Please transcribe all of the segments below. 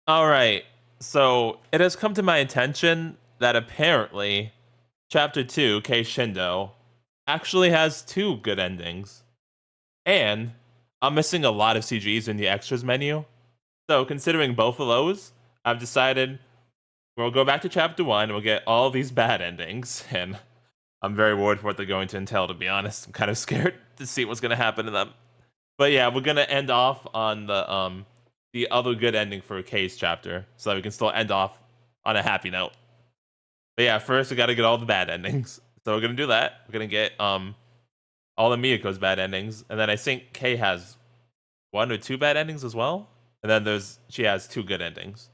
All right. So it has come to my attention that apparently Chapter 2, Kei Shindo, actually has two good endings. And I'm missing a lot of CGs in the extras menu. So considering both of those, I've decided we'll go back to Chapter 1 and we'll get all these bad endings. And I'm very worried for what they're going to entail, to be honest. I'm kind of scared to see what's going to happen to them. But yeah, we're going to end off on the other good ending for Kei's chapter, so that we can still end off on a happy note. But yeah, first we got to get all the bad endings. So we're gonna do that. We're gonna get all of Miyako's bad endings, and then I think Kei has one or two bad endings as well, and then she has two good endings.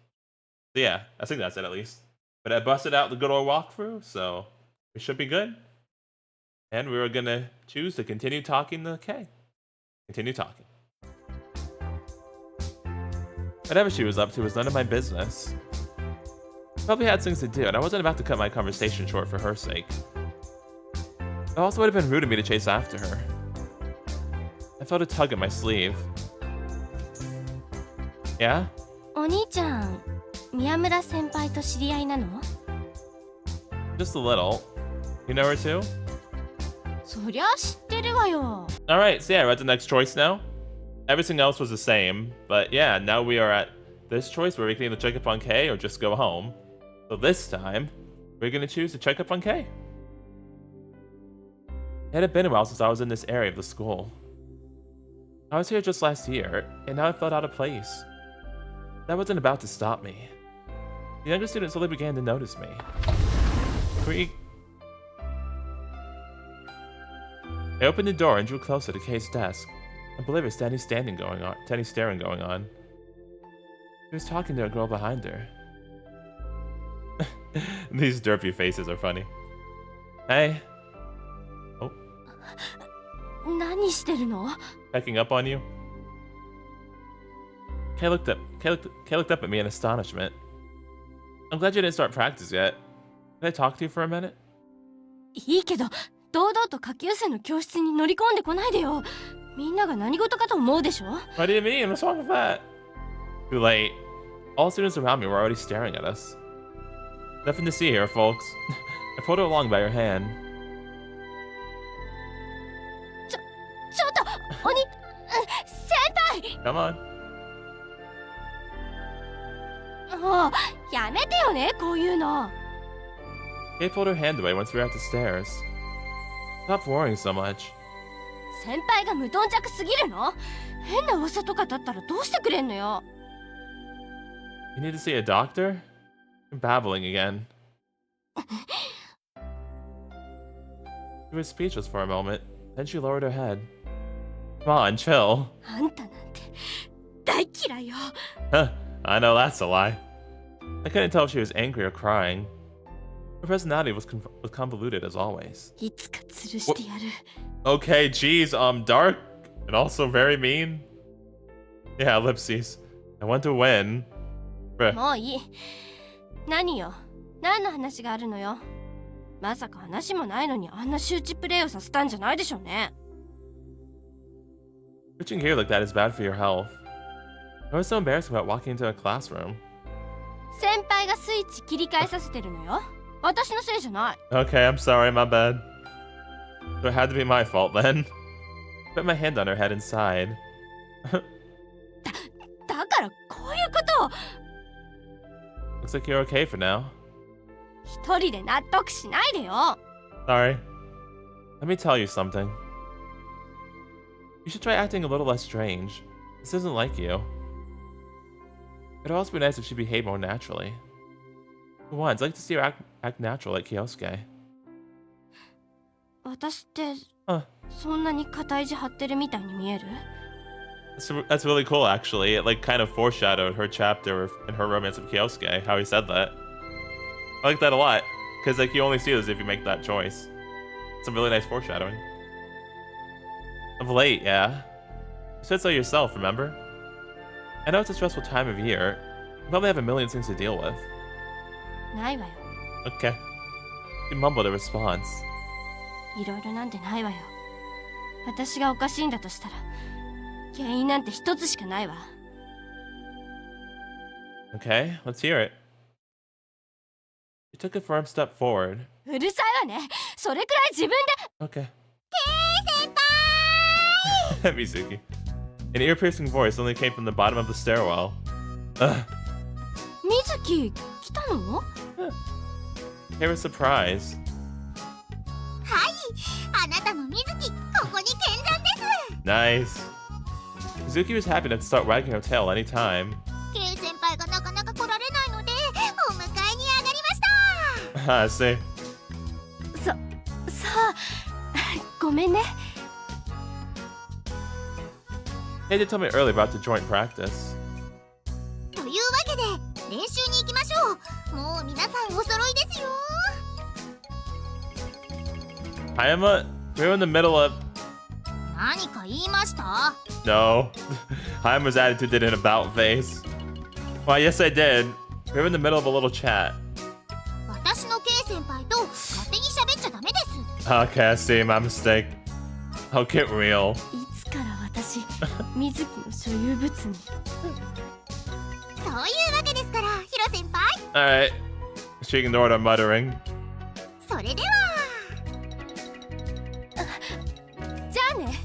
So yeah, I think that's it at least. But I busted out the good old walkthrough, so we should be good. And we were gonna choose to continue talking to Kei. Continue talking. Whatever she was up to was none of my business. Probably had things to do, and I wasn't about to cut my conversation short for her sake. It also would have been rude of me to chase after her. I felt a tug at my sleeve. Yeah? お兄ちゃん、宮村先輩と知り合いなの? Just a little. You know her too? そりゃ知ってるわよ。 Alright, so yeah, we're at the next choice now. Everything else was the same, but yeah, now we are at this choice where we can either check up on Kei or just go home. So this time, we're gonna choose to check up on Kei. It had been a while since I was in this area of the school. I was here just last year, and now I felt out of place. That wasn't about to stop me. The younger students slowly began to notice me. I opened the door and drew closer to Kei's desk. I believe it's Danny staring going on. He was talking to a girl behind her. These derpy faces are funny. Hey. Oh. 何してるの? Checking up on you. Kei looked up at me in astonishment. I'm glad you didn't start practice yet. Can I talk to you for a minute? いいけど、堂々と下級生の教室に乗り込んでこないでよ。みんなが何事かと思うでしょ? What do you mean? What's wrong with that? Too late. All students around me were already staring at us. Nothing to see here, folks. I pulled her along by her hand. ちょっと、先輩! Come on. もう、やめてよね、こういうの. Kei pulled her hand away once we were at the stairs. Stop worrying so much. 先輩が無頓着すぎるの? 変な噂とかだったらどうしてくれんのよ? You need to see a doctor? I'm babbling again. She was speechless for a moment. Then she lowered her head. Come on, chill. あんたなんて大嫌いよ. Huh, I know that's a lie. I couldn't tell if she was angry or crying. Her personality was convoluted as always. いつか吊るしてやる. Okay, geez, dark and also very mean. Yeah, ellipses. I want to win. もういい. 何よ? 何の話があるのよ? まさか話もないのにあんな周知プレイをさせたんじゃないでしょうね. Switching gear like that is bad for your health. I was so embarrassed about walking into a classroom. 先輩がスイッチ切り替えさせてるのよ. 私のせいじゃない. Okay, I'm sorry, my bad. So it had to be my fault then. I put my hand on her head and sighed. だからこういうことを. Looks like you're okay for now. 一人で納得しないでよ. Sorry. Let me tell you something. You should try acting a little less strange. This isn't like you. It'd also be nice if she behaved more naturally. For once, I'd like to see her act natural like Kyosuke. 私ってそんなに肩意地張ってるみたいに見える? That's really cool, actually. It like kind of foreshadowed her chapter in her romance of Kyosuke, how he said that. I like that a lot, because like you only see this if you make that choice. Some really nice foreshadowing. Of late, yeah. You said so yourself, remember? I know it's a stressful time of year. You probably have a million things to deal with. ないわよ. Okay. He mumbled a response. いろいろなんてないわよ. 私がおかしいんだとしたら原因なんて一つしかないわ. Okay, let's hear it. You took a firm step forward. うるさいわね。それくらい自分で。 Okay. 先輩 Mizuki. An ear-piercing voice only came from the bottom of the stairwell. Ugh. 水木来たの？ They were surprised. はい、あなたの水木、ここに見参です。 Nice. Mizuki was happy enough to start wagging her tail anytime. ケイ先輩がなかなか来られないので、お迎えに上がりました。 I see. さあ、ごめんね。 They did tell me earlier about the joint practice. というわけで練習に行きましょう。もう皆さんお揃いですよ。 Hayama, we were in the middle of... 何か言いました？ No. Hayama's attitude did an about face. Well, yes, I did. We were in the middle of a little chat. 私のケイ先輩と勝手に喋っちゃダメです。 Okay, I see. My mistake. I'll get real. いつから私、水木の所有物に。そういうわけですから、ヒロ先輩。 Alright. She ignored our muttering. それでは。じゃあね。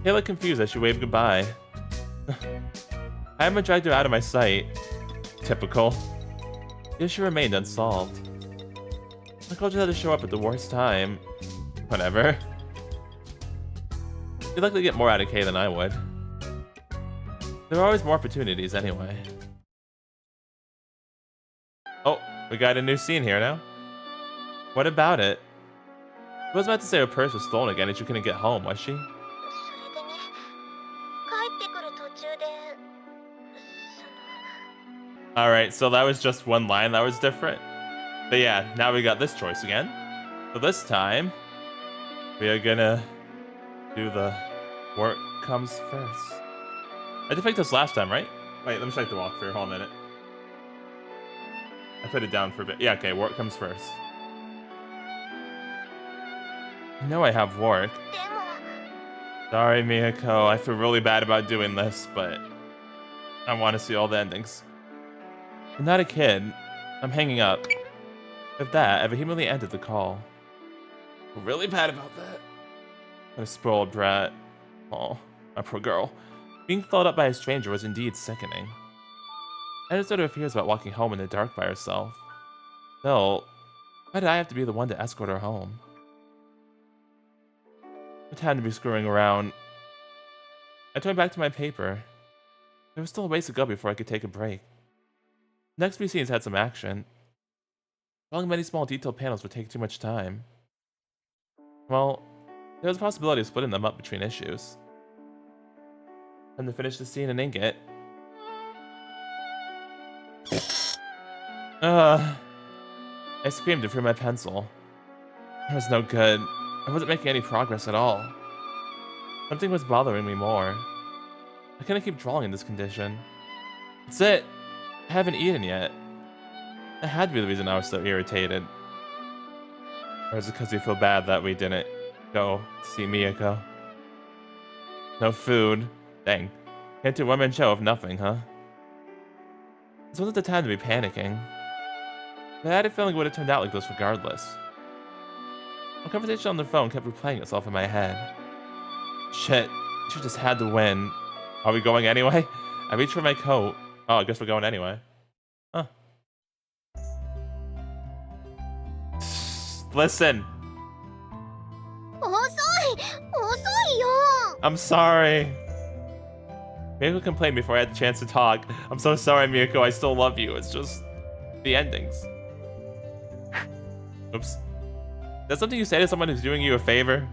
He looked confused as she waved goodbye. Hayama dragged her out of my sight. Typical. The issue remained unsolved. The culture had to show up at the worst time. Whatever. You'd likely get more out of Kay than I would. There are always more opportunities anyway. Oh, we got a new scene here now. What about it? I was about to say her purse was stolen again and she couldn't get home, was she? Alright, so that was just one line that was different. But yeah, now we got this choice again. So this time, we are gonna do the work comes first. I did pick this last time, right? Wait, let me check the walkthrough. Hold on a minute. I put it down for a bit. Yeah, okay, work comes first. I know I have work. Sorry, Miyako. I feel really bad about doing this, but I want to see all the endings. I'm not a kid. I'm hanging up. With that, I vehemently ended the call. I'm really bad about that. What a spoiled brat. Oh, my poor girl. Being followed up by a stranger was indeed sickening. I understood her fears about walking home in the dark by herself. Still, why did I have to be the one to escort her home? No time to be screwing around. I turned back to my paper. There was still a ways to go before I could take a break. The next few scenes had some action. Drawing many small detailed panels would take too much time. Well, there was a possibility of splitting them up between issues. Time to finish the scene and ink it. I screamed to free my pencil. It was no good. I wasn't making any progress at all. Something was bothering me more. I couldn't keep drawing in this condition. That's it! I haven't eaten yet. That had to be the reason I was so irritated. Or is it because we feel bad that we didn't go to see Miyako? No food. Dang. Can't do one-man show of nothing, huh? This wasn't the time to be panicking. But I had a feeling it would have turned out like this regardless. The conversation on the phone kept replaying itself in my head. Shit, she just had to win. Are we going anyway? I reached for my coat. Oh, I guess we're going anyway. Huh. Listen. I'm sorry. Miyako complained before I had the chance to talk. I'm so sorry, Miyako. I still love you. It's just the endings. Oops. That's something you say to someone who's doing you a favor?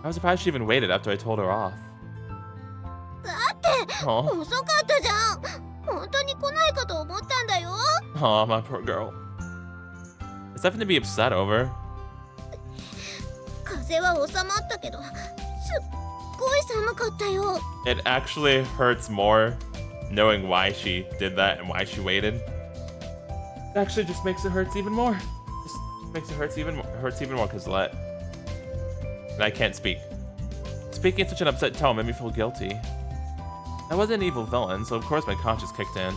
I was surprised she even waited after I told her off. Oh, my poor girl. It's nothing to be upset over. It actually hurts more knowing why she did that and why she waited. It actually just makes it hurts even more. Just makes it hurts even more because and I can't speak. Speaking in such an upset tone made me feel guilty. I wasn't an evil villain, so of course my conscience kicked in.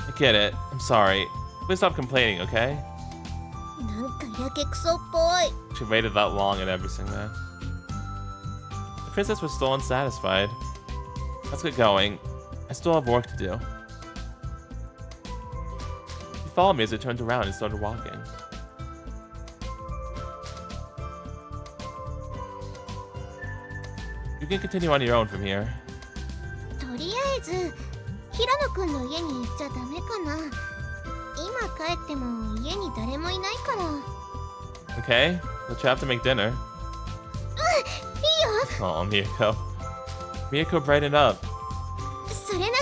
I get it. I'm sorry. Please stop complaining, okay? なんかやけくそっぽい。 She waited that long and everything, man. The princess was still unsatisfied. Let's get going. I still have work to do. She followed me as I turned around and started walking. You can continue on your own from here. とりあえず平野くんの家に行っちゃダメかな。今帰っても家に誰もいないから。 Okay, but you have to make dinner. いいよ。 Oh, Miyako. Miyako brightened up. それなら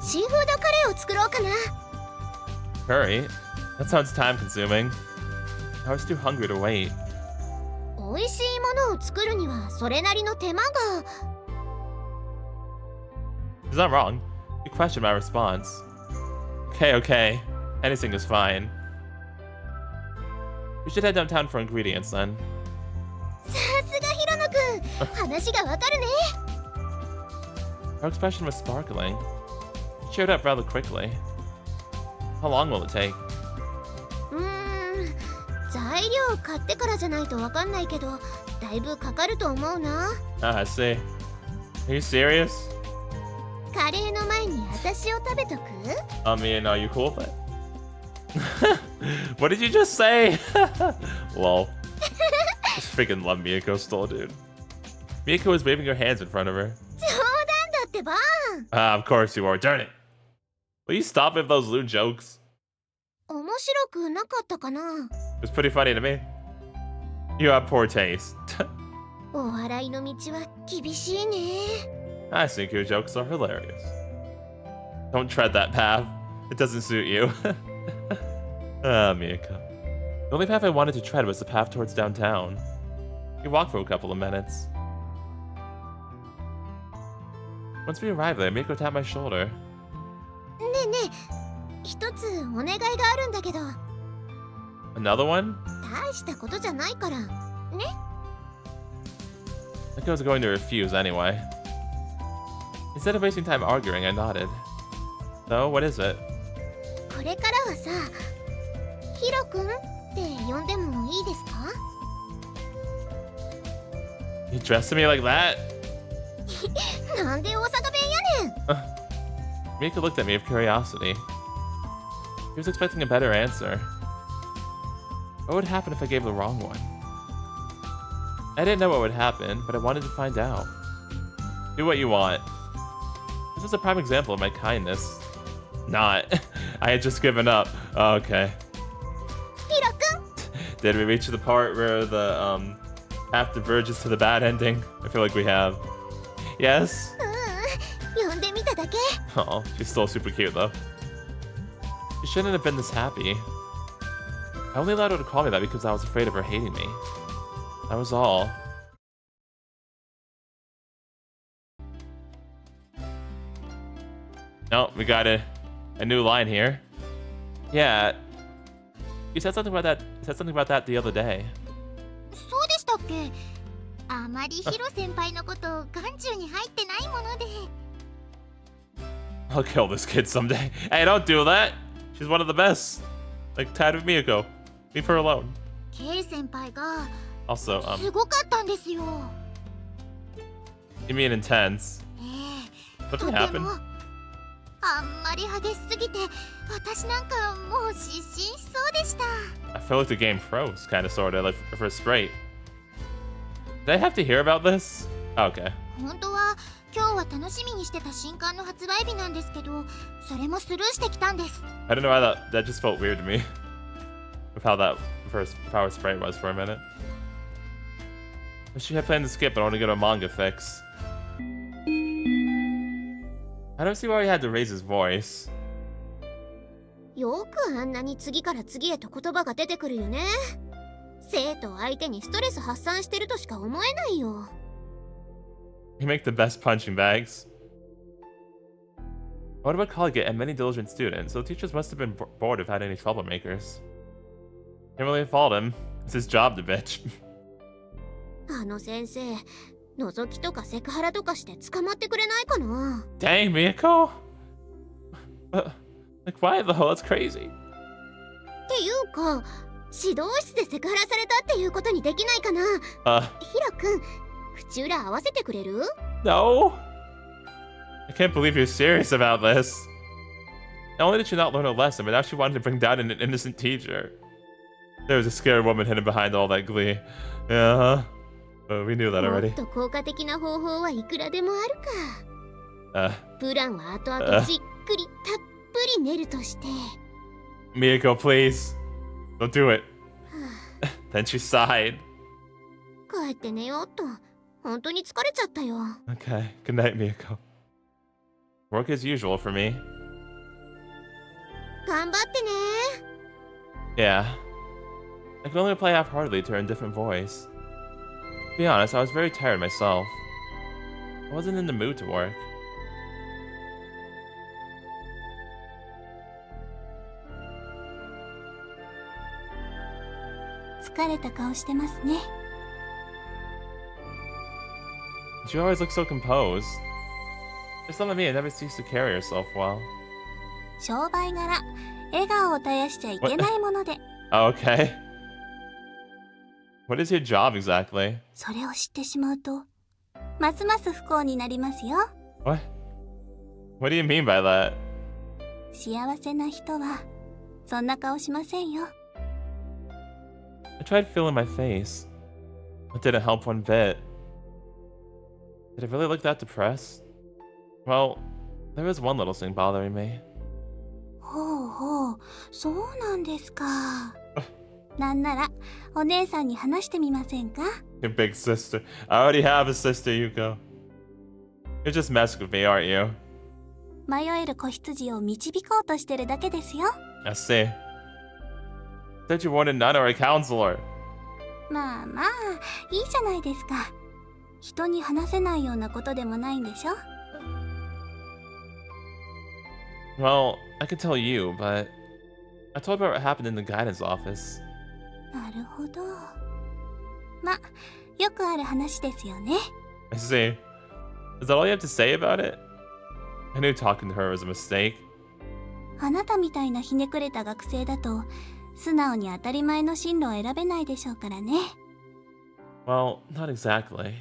シーフードカレーを作ろうかな。 Curry? That sounds time consuming. I was too hungry to wait. 美味しいものを作るにはそれなりの手間が。 She's not wrong. You questioned my response. Okay. Anything is fine. We should head downtown for ingredients then. さすが平野くん、話がわかるね。 Her expression was sparkling. She showed up rather quickly. How long will it take? 材料買ってからじゃないとわかんないけど、だいぶかかると思うな。 Ah, I see. Are you serious? カレーの前に私を食べとく？ I mean, are you cool with it? What did you just say? Lol. Just freaking love Miyako still, dude. Miyako was waving her hands in front of her. 冗談だってば。 Ah, of course you are. Darn it. Will you stop with those lewd jokes? 面白くなかったかな。 It's pretty funny to me. You have poor taste. お笑いの道は厳しいね。 I think your jokes are hilarious. Don't tread that path. It doesn't suit you. Ah, Miyako. The only path I wanted to tread was the path towards downtown. We walked for a couple of minutes. Once we arrived there, Miyako tapped my shoulder. ねえねえ、一つお願いがあるんだけど。 Another one? 大したことじゃないから。ね。 Like I was going to refuse anyway. Instead of wasting time arguing, I nodded. So, what is it? これからはさ、ヒロくんって呼んでもいいですか？ You dressed me like that? なんで大阪弁やねん。 Miyako looked at me with curiosity. He was expecting a better answer. What would happen if I gave the wrong one? I didn't know what would happen, but I wanted to find out. Do what you want. This is a prime example of my kindness. Not. I had just given up. Oh, okay. ヒロくん。 Did we reach the part where the path diverges to the bad ending? I feel like we have. Yes? 呼んでみただけ。 Oh, she's still super cute though. She shouldn't have been this happy. I only allowed her to call me that because I was afraid of her hating me. That was all. No, we got a new line here. Yeah. You said something about that. You said something about that the other day. そうでしたっけ？あまりヒロ先輩のこと眼中に入ってないもので。 I'll kill this kid someday. Hey, don't do that. She's one of the best. Like, tired of Miyako. Leave her alone. ケイ先輩が Also, すごかったんですよ。 you mean intense? と Something て happened? もあんまり激しすぎて私なんかもう失神しそうでした。 I feel like the game froze, kind of, sort of, like for a sprite. Did I have to hear about this? Oh, okay. 本当は今日は楽しみにしてた新刊の発売日なんですけど、それもスルーしてきたんです。 I don't know why that just felt weird to me. With how that first power sprite was for a minute. She had planned to skip but only get a manga fix. I don't see why he had to raise his voice. よくあんなに次から次へと言葉が出てくるよね。生徒相手にストレス発散してるとしか思えないよ。 You make the best punching bags. What about Collegiate and many diligent students, so the teachers must have been bored of had any troublemakers. Can't really fault him. It's his job to bitch. あの先生、覗きとかセクハラとかして捕まってくれないかな。 Dang, Miyako. Like, why though? That's crazy. っていうか、指導室でセクハラされたっていうことにできないかな。ヒロくん、口裏合わせてくれる？ No. I can't believe you're serious about this. Not only did she not learn a lesson, but now she wanted to bring down an innocent teacher. There was a scared woman hidden behind all that glee. Yeah, we knew that も already. っと効果的な方法はいくらでもあるか。プランは後々じっくりたっぷり練るとして。Miyako, please. Don't do it. Then she sighed. 帰って寝ようっと。本当に疲れちゃったよ。Okay, good night, Miyako. Work as usual for me. 頑張ってね。 Yeah. I can only play half-heartedly to her in different voice. To be honest, I was very tired myself. I wasn't in the mood to work. 疲れた顔してますね。 She always looks so composed. There's some of me that never ceased to carry herself well. 商売柄、笑顔を絶やしちゃいけないもので。 Oh, okay. What is your job exactly? それを知ってしまうと、ますます不幸になりますよ。 What? What do you mean by that? 幸せな人は、そんな顔しませんよ。 I tried feeling my face. It didn't help one bit. Did I really look that depressed? Well, there was one little thing bothering me. ほうほう、そうなんですか。なんなら、お姉さんに話してみませんか？ Your big sister. I already have a sister, Yuko. You're just messing with me, aren't you? 迷える子羊を導こうとしてるだけですよ。 I see. Said you wanted none or a counselor. まあまあ、いいじゃないですか。人に話せないようなことでもないんでしょ？ Well, I could tell you, but I told about what happened in the guidance office. なるほど。ま、よくある話ですよね。 I see. Is that all you have to say about it? I knew talking to her was a mistake. あなたみたいなひねくれた学生だと、素直に当たり前の進路を選べないでしょうからね。 Well, not exactly.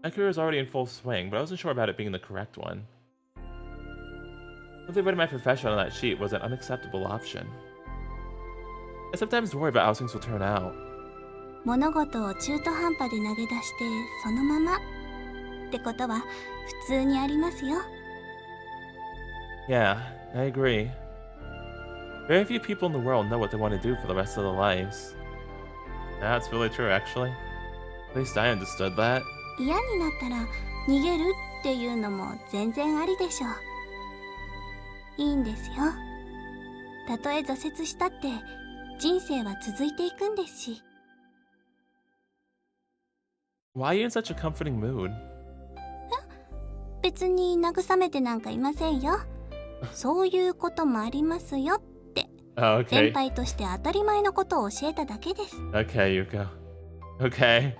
My career was already in full swing, but I wasn't sure about it being the correct one. Simply putting my profession on that sheet was an unacceptable option. I sometimes worry about how things will turn out. 物事を中途半端で投げ出してそのままってことは普通にありますよ。 Yeah, I agree. Very few people in the world know what they want to do for the rest of their lives. That's really true, actually. At least I understood that. 嫌になったら逃げるっていうのも全然ありでしょう。いいんですよ。たとえ挫折したって人生は続いていくんですし。 Why are you in such a comforting mood? 別に慰めてなんかいませんよ。そういうこともありますよって Oh, 先 okay. 輩として当たり前のことを教えただけです。 Okay, Yuko. Okay.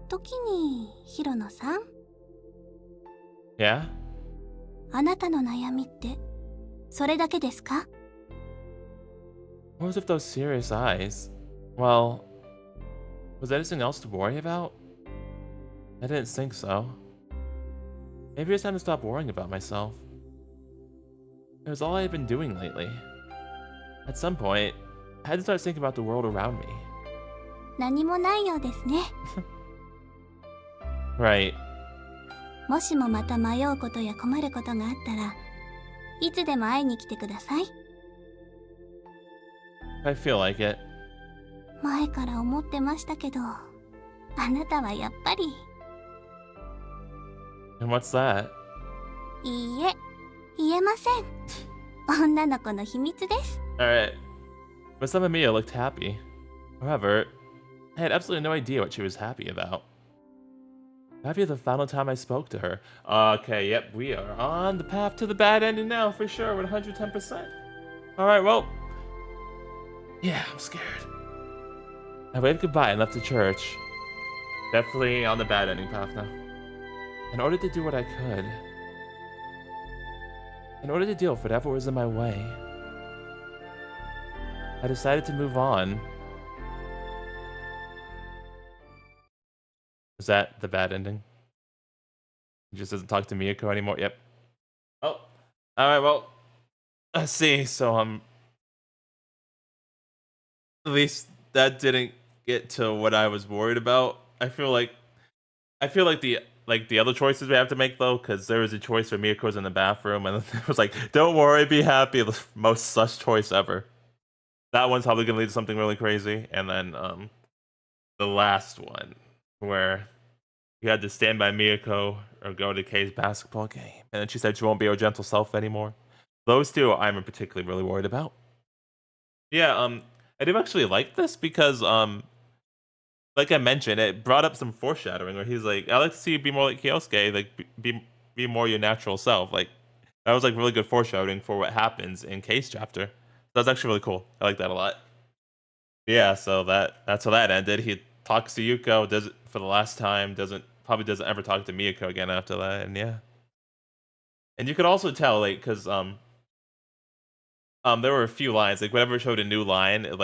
時にヒロノさん、 Yeah? あなたの悩みってそれだけですか？ What was with those serious eyes? Well, was there anything else to worry about? I didn't think so. Maybe it's time to stop worrying about myself. It was all I had been doing lately. At some point, I had to start thinking about the world around me. 何もないようですね。 Right. もしもまた迷うことや困ることがあったらいつでも会いに来てください。 I feel like it. 前から思ってましたけど、あなたはやっぱり。 And what's that? いいえ、言えません。女の子の秘密です。 Alright. But some of Mia looked happy. However, I had absolutely no idea what she was happy about. Happy the final time I spoke to her. Okay, yep, we are on the path to the bad ending now, for sure, 110%. Alright, well. Yeah, I'm scared. I waved goodbye and left the church. Definitely on the bad ending path now. In order to do what I could, in order to deal with whatever was in my way, I decided to move on. Is that the bad ending? He just doesn't talk to Miyako anymore. Yep. Oh. Alright, well. Let's see. So at least that didn't get to what I was worried about. I feel like the other choices we have to make though, because there was a choice where Miyako was in the bathroom and it was like, don't worry, be happy, the most sus choice ever. That one's probably gonna lead to something really crazy. And then the last one where you had to stand by Miyako or go to Kei's basketball game. And then she said she won't be her gentle self anymore. Those two I'm particularly really worried about. Yeah, I do actually like this because like I mentioned, it brought up some foreshadowing where he's like, I like to see you be more like Kyosuke, like be more your natural self. Like that was like really good foreshadowing for what happens in Kei's chapter. That's actually really cool. I like that a lot. Yeah, so that's how that ended. He talks to Yuko, does it for the last time, probably doesn't ever talk to Miyako again after that, and yeah. And you could also tell, like, because there were a few lines, like whenever it showed a new line, it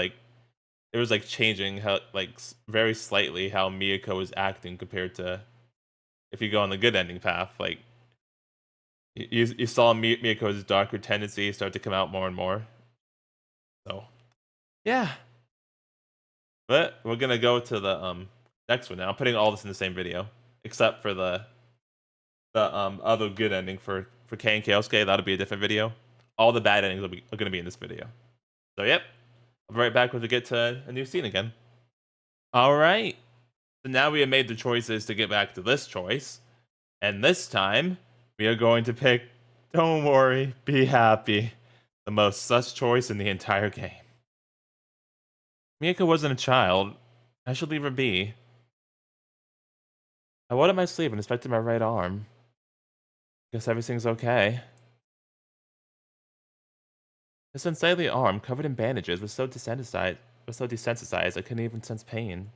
was like changing how, like, very slightly how Miyako was acting compared to if you go on the good ending path. Like you saw Miyako's darker tendencies start to come out more and more. So yeah. But we're gonna go to the next one now. I'm putting all this in the same video, except for the other good ending for Kei and Kyosuke. That'll be a different video. All the bad endings are gonna be in this video. So yep, I'll be right back when we get to a new scene again. All right. So now we have made the choices to get back to this choice, and this time we are going to pick. Don't worry, be happy. The most sus choice in the entire game. Miyako wasn't a child. I should leave her be. I wet up my sleeve and inspected my right arm. Guess everything's okay. This unsightly arm, covered in bandages, was so desensitized I couldn't even sense pain.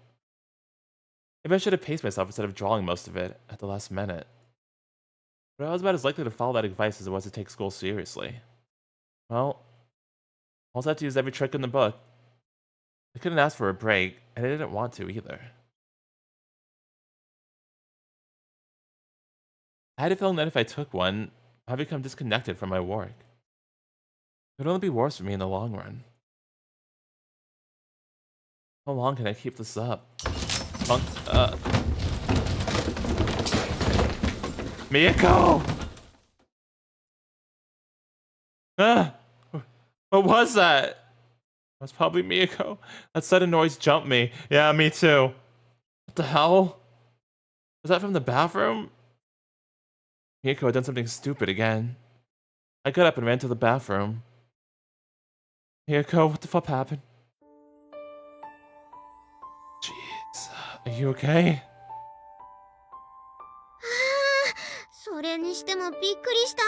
Maybe I should have paced myself instead of drawing most of it at the last minute. But I was about as likely to follow that advice as it was to take school seriously. Well, I also had to use every trick in the book. I couldn't ask for a break, and I didn't want to either. I had a feeling that if I took one, I'd become disconnected from my work. It would only be worse for me in the long run. How long can I keep this up? Miyako! What was that? That's probably Miyako. That sudden noise jumped me. Yeah, me too. What the hell? Was that from the bathroom? Miyako had done something stupid again. I got up and ran to the bathroom. Miyako, what the fuck happened? Jeez. Are you okay? それにしてもびっくりした。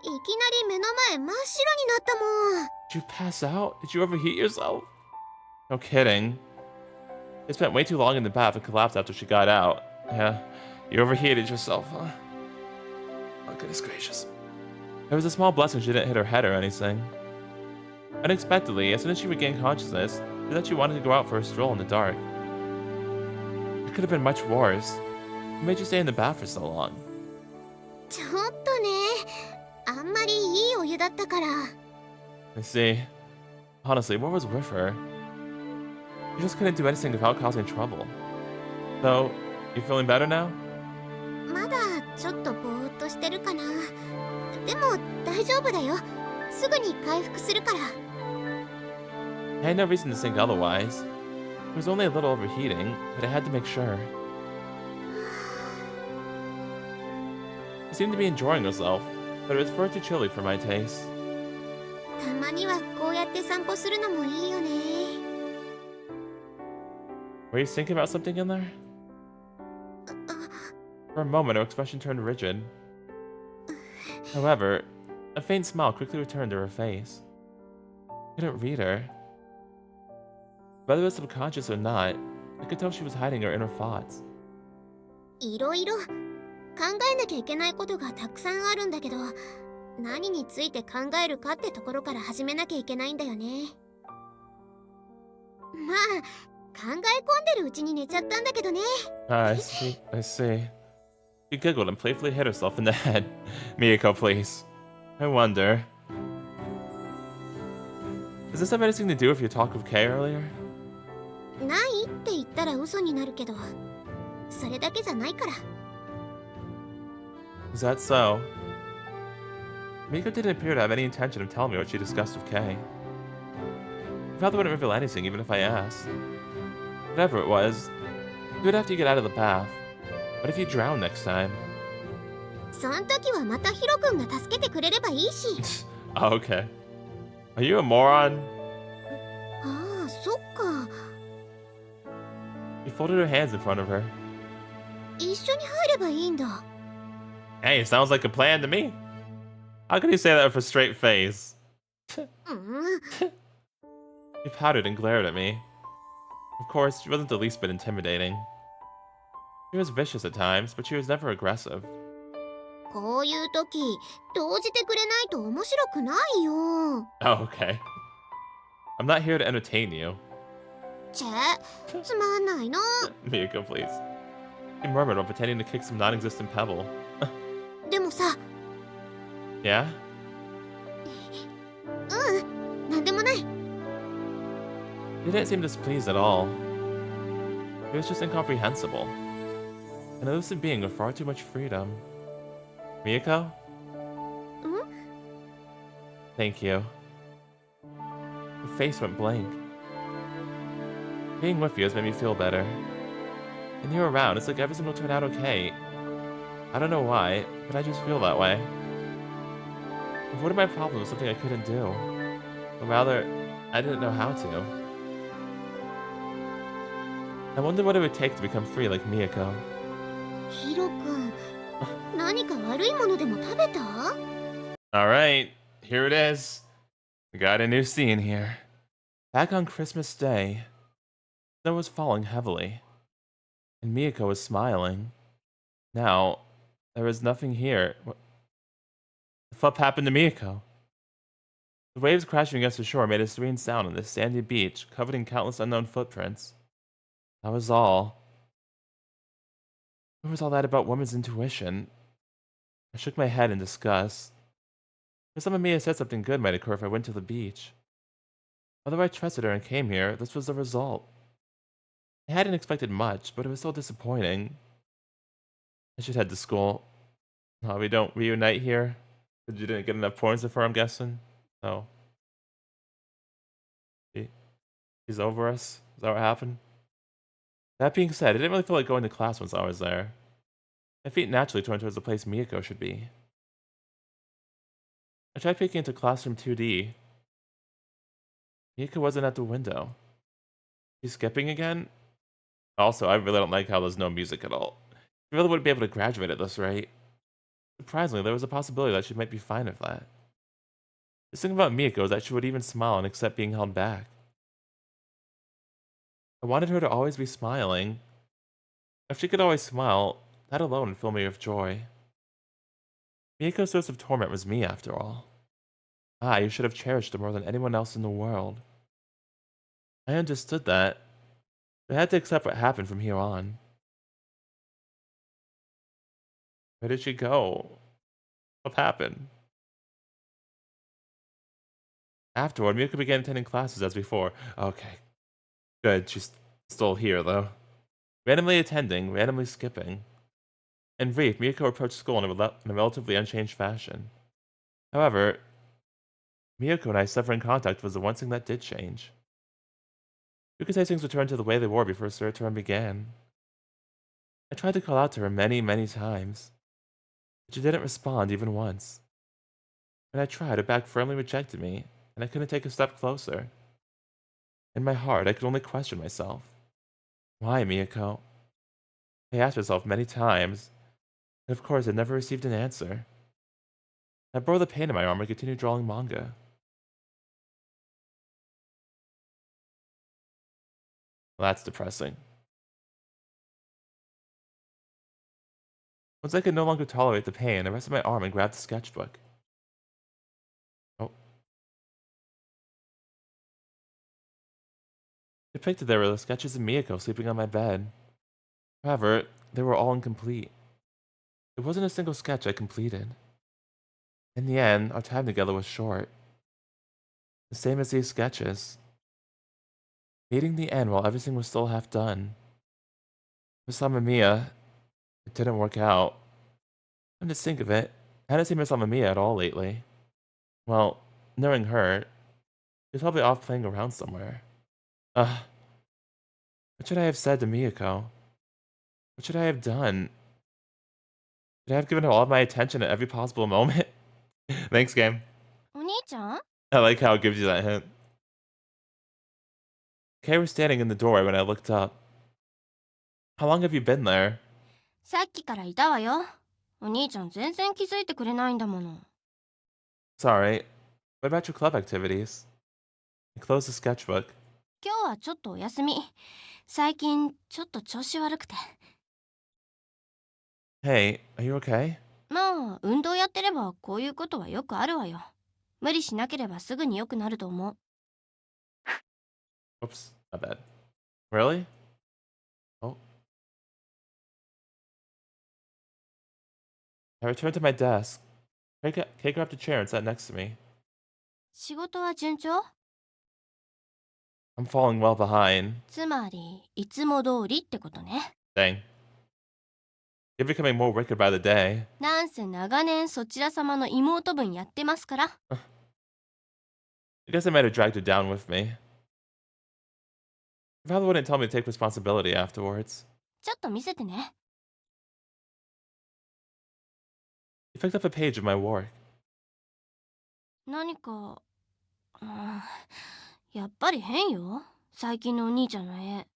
いきなり目の前真っ白になったもん。 Did you pass out? Did you overheat yourself? No kidding. I spent way too long in the bath and collapsed after she got out. Yeah, you overheated yourself, huh? Oh, goodness gracious. It was a small blessing she didn't hit her head or anything. Unexpectedly, as soon as she regained consciousness, she said she wanted to go out for a stroll in the dark. It could have been much worse. What made you stay in the bath for so long? ちょっとね。あんまりいいお湯だったから。 I see. Honestly, what was with her? You just couldn't do anything without causing trouble. So, you feeling better now? まだちょっとぼーっとしてるかな。でも大丈夫だよ。すぐに回復するから。 I had no reason to think otherwise. It was only a little overheating, but I had to make sure. She seemed to be enjoying herself, but it was far too chilly for my taste. たまにはこうやって散歩するのもいいよね。 Were you thinking about something in there? For a moment, her expression turned rigid. However, a faint smile quickly returned to her face. I couldn't read her. Whether it was subconscious or not, I could tell she was hiding her inner thoughts. いろいろ考えなきゃいけないことがたくさんあるんだけど、何について考えるかってところから始めなきゃいけないんだよね。まあ考え込んでるうちに寝ちゃったんだけどね。I see. I see. She giggled and playfully hit herself in the head. Miyako, please. I wonder. Does this have anything to do with your talk with Kay earlier? ないって言ったら嘘になるけど、それだけじゃないから。Is that so? Miko didn't appear to have any intention of telling me what she discussed with Kay. I probably wouldn't reveal anything even if I asked. Whatever it was, do it after you get out of the bath. What if you drown next time? そん時はまたヒロ君が助けてくれればいいし。Oh, okay. Are you a moron? ああ、そっか。She folded her hands in front of her. 一緒に入ればいいんだ。Hey, sounds like a plan to me. How can you say that with a straight face? うん。 She pouted and glared at me. Of course, she wasn't the least bit intimidating. She was vicious at times, but she was never aggressive. こういう時、動じてくれないと面白くないよ。Oh, okay. I'm not here to entertain you. ちぇ、つまんないの。 Miyako, please. She murmured while pretending to kick some non-existent pebble. でもさ、 Yeah? なんでもない。 She didn't seem displeased at all. It was just incomprehensible. An elusive being with far too much freedom. Miyako? Thank you. Her face went blank. Being with you has made me feel better. And you're around, it's like everything will turn out okay. I don't know why, but I just feel that way. Avoiding my problem was something I couldn't do. Or rather, I didn't know how to. I wonder what it would take to become free like Miyako. ヒロ君、何か悪いものでも食べた？ Alright, here it is. We got a new scene here. Back on Christmas Day, snow was falling heavily, and Miyako was smiling. Now, there was nothing here. What the fuck happened to Miyako? The waves crashing against the shore made a serene sound on the sandy beach, covered in countless unknown footprints. That was all. What was all that about woman's intuition? I shook my head in disgust. For some of me, I said something good might occur if I went to the beach. Although I trusted her and came here, this was the result. I hadn't expected much, but it was so disappointing. I should head to school. Oh, we don't reunite here? Because you didn't get enough points for her, I'm guessing? No. He's over us? Is that what happened? That being said, I didn't really feel like going to class once I was there. My feet naturally turned towards the place Miyako should be. I tried peeking into classroom 2D. Miyako wasn't at the window. She's skipping again? Also, I really don't like how there's no music at all. She really wouldn't be able to graduate at this rate. Surprisingly, there was a possibility that she might be fine with that. The thing about Miyako is that she would even smile and accept being held back. I wanted her to always be smiling. If she could always smile, that alone would fill me with joy. Miyako's source of torment was me, after all. I should have cherished her more than anyone else in the world. I understood that, but I had to accept what happened from here on. Where did she go? What happened? Afterward, Miyako began attending classes as before. Okay. Good, she's still here, though. Randomly attending, randomly skipping. In brief, Miyako approached school in a relatively unchanged fashion. However, Miyako and I's suffering contact was the one thing that did change. You could say things returned to the way they were before third term began. I tried to call out to her many, many times, but she didn't respond even once. When I tried, her back firmly rejected me, and I couldn't take a step closer. In my heart, I could only question myself. Why, Miyako? I asked myself many times, and of course I never received an answer. I bore the pain in my arm and continued drawing manga. Well, that's depressing. Once I could no longer tolerate the pain, I rested my arm and grabbed the sketchbook. Oh. Depicted there were the sketches of Miyako sleeping on my bed. However, they were all incomplete. There wasn't a single sketch I completed. In the end, our time together was short. The same as these sketches. Meeting the end while everything was still half done. Miss Amamiya, it didn't work out. Come to think of it, I hadn't seen Miss Amamiya at all lately. Well, knowing her, she's probably off playing around somewhere. Ugh. What should I have said to Miyako? What should I have done? Should I have given her all of my attention at every possible moment? Thanks, game. お兄ちゃん I like how it gives you that hint. Kay was standing in the doorway when I looked up. How long have you been there? さっきからいたわよ。お兄ちゃん全然気づいてくれないんだもの。Sorry. What about your club activities? I closed the sketchbook. 今日はちょっとお休み。最近ちょっと調子悪くて。Hey, are you okay? まあ、運動やってればこういうことはよくあるわよ。無理しなければすぐに良くなると思う。Oops, my bad. Really? Oh. I returned to my desk. Kay grabbed a chair and sat next to me. 仕事は順調？ I'm falling well behind. つまり、いつも通りってことね。Dang. You're becoming more wicked by the day. なんせ長年そちら様の妹分やってますから。I guess I might have dragged her down with me. My father wouldn't tell me to take responsibility afterwards. ちょっと見せてね。He picked up a page of my work. 何か、やっぱり変よ。最近のお兄ちゃんの絵。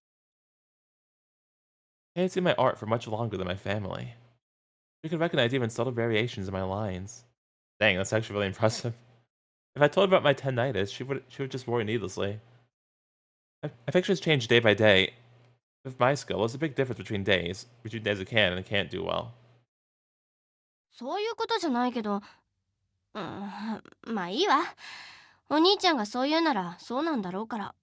I hadn't seen my art for much longer than my family. We could recognize even subtle variations in my lines. Dang, that's actually really impressive. If I told her about my tendinitis, she would just worry needlessly. My pictures change day by day. With my skill, there's a big difference between days I can and can't do well. そういうことじゃないけど、まあいいわ。お兄ちゃんがそう言うならそうなんだろうから。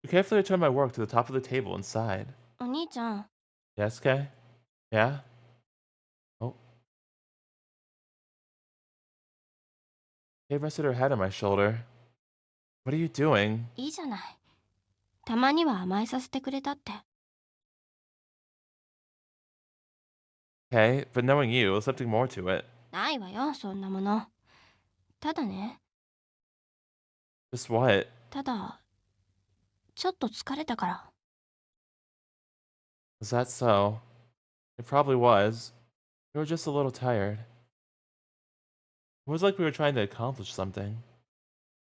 I carefully returned my work to the top of the table and sighed. お兄ちゃん、 Yes, Kay? Yeah? Oh. Kay rested her head on my shoulder. What are you doing? いいじゃない。たまには甘えさせてくれたって。Kay, but knowing you, there's something more to it. ないわよ、そんなもの。ただね、 Just what? ただ、ちょっと疲れたから。Was that so? It probably was. We were just a little tired. It was like we were trying to accomplish something.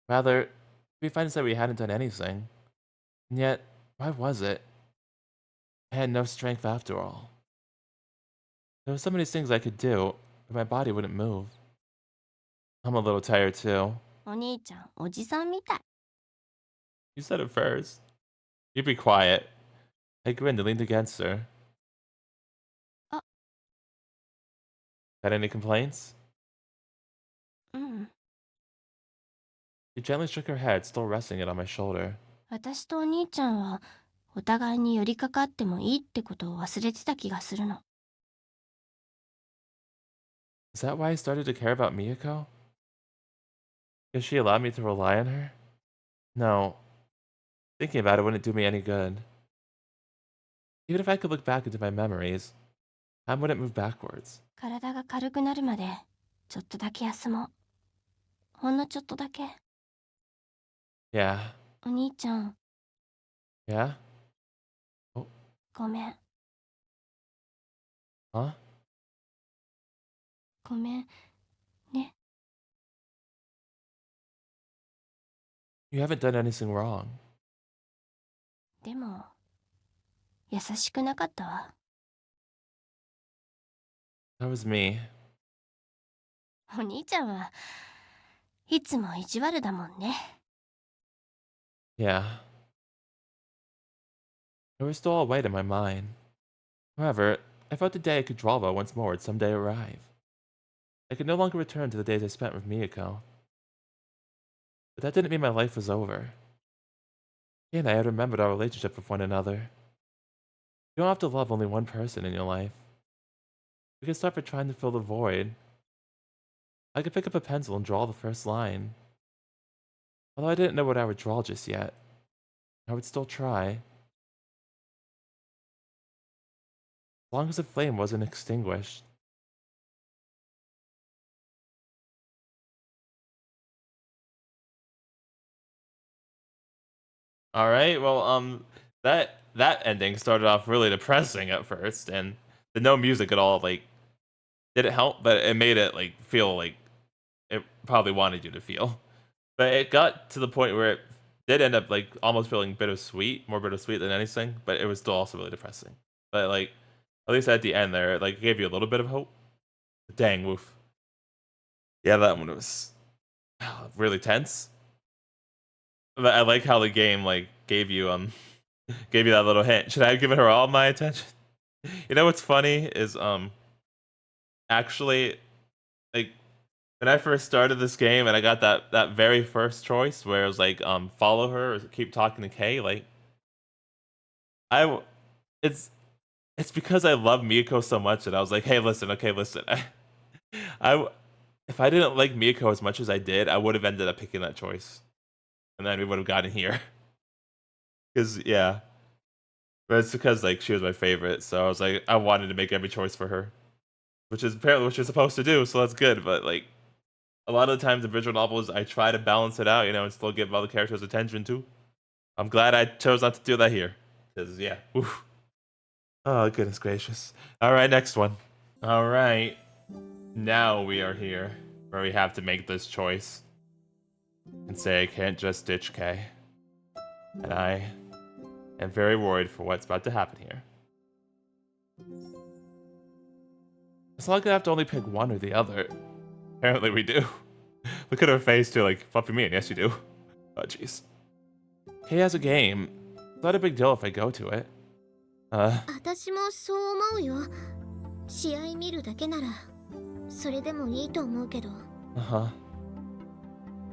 Rather, we find that we hadn't done anything. And yet, why was it? I had no strength after all. There were so many things I could do, but my body wouldn't move. I'm a little tired too. お兄ちゃん、おじさんみたい。 You said it first. You be quiet. I grinned and leaned against her. Got any complaints? うん。 She gently shook her head, still resting it on my shoulder. 私とお兄ちゃんは、お互いに寄りかかってもいいってことを忘れてた気がするの。Is that why I started to care about Miyako? Because she allowed me to rely on her? No. Thinking about it wouldn't do me any good. Even if I could look back into my memories, time wouldn't move backwards. 体が軽くなるまで、ちょっとだけ休もう。ほんのちょっとだけ。 Yeah. お兄ちゃん、 Yeah? ごめん。 Huh? ごめんね。 You haven't done anything wrong. でも、優しくなかったわ。 That was me. お兄ちゃんはいつも意地悪だもんね。 Yeah. It was still all white in my mind. However, I felt the day I could draw about once more would someday arrive. I could no longer return to the days I spent with Miyako. But that didn't mean my life was over. She and I had remembered our relationship with one another. You don't have to love only one person in your life. We can start by trying to fill the void. I could pick up a pencil and draw the first line. Although I didn't know what I would draw just yet, I would still try. As long as the flame wasn't extinguished. Alright, well, that ending started off really depressing at first, and the no music at all, like, didn't help, but it made it, like, feel like it probably wanted you to feel. But it got to the point where it did end up, like, almost feeling bittersweet, more bittersweet than anything, but it was still also really depressing. But, like, at least at the end there, it, like, gave you a little bit of hope. Dang, woof. Yeah, that one was really tense. But I like how the game, like, gave you that little hint. Should I have given her all my attention? You know what's funny is actually, like, when I first started this game and I got that very first choice where it was like follow her or keep talking to Kay, like I it's because I love Miyako so much that I was like, hey, listen, okay, listen. I if I didn't like Miyako as much as I did, I would have ended up picking that choice, and then we would have gotten here. Because yeah, but it's because like she was my favorite, so I was like, I wanted to make every choice for her, which is apparently what you're supposed to do, so that's good. But like a lot of the times in visual novels, I try to balance it out, you know, and still give other characters attention too. I'm glad I chose not to do that here, because yeah, oof. Oh goodness gracious! All right, next one. All right, now we are here where we have to make this choice and say I can't just ditch Kay, and I am very worried for what's about to happen here. It's not like I have to only pick one or the other. Apparently we do. Look at her face too, like, fuck me, and yes you do. Oh jeez. Kay has a game. It's not a big deal if I go to it. 私もそう思うよ。試合見るだけならそれでもいいと思うけど。Uh-huh.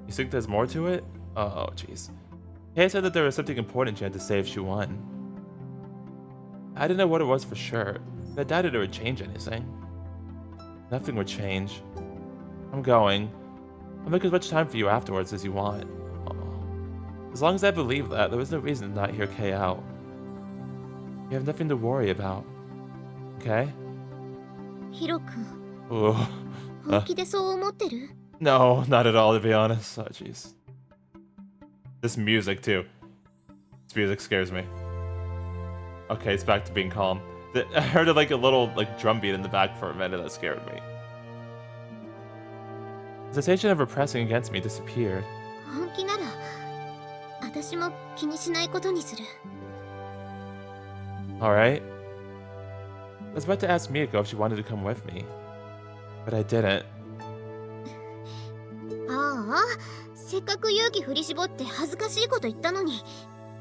You think there's more to it? Oh jeez. Kay said that there was something important she had to say if she won. I didn't know what it was for sure, but I doubted it would change anything. Nothing would change. I'm going. I'll make as much time for you afterwards as you want. Aww. As long as I believe that, there was no reason to not hear Kay out. You have nothing to worry about. Okay? ヒロ君、 Ooh. 本気でそう思ってる？ No, not at all, to be honest. Oh, jeez. This music, too. This music scares me. Okay, it's back to being calm. I heard like a little like drum beat in the back for a minute that scared me. The sensation of her pressing against me disappeared. 本気なら私も気にしないことにする。 Alright. I was about to ask Miyako if she wanted to come with me, but I didn't. ああ、せっかく勇気振り絞って恥ずかしいこと言ったのに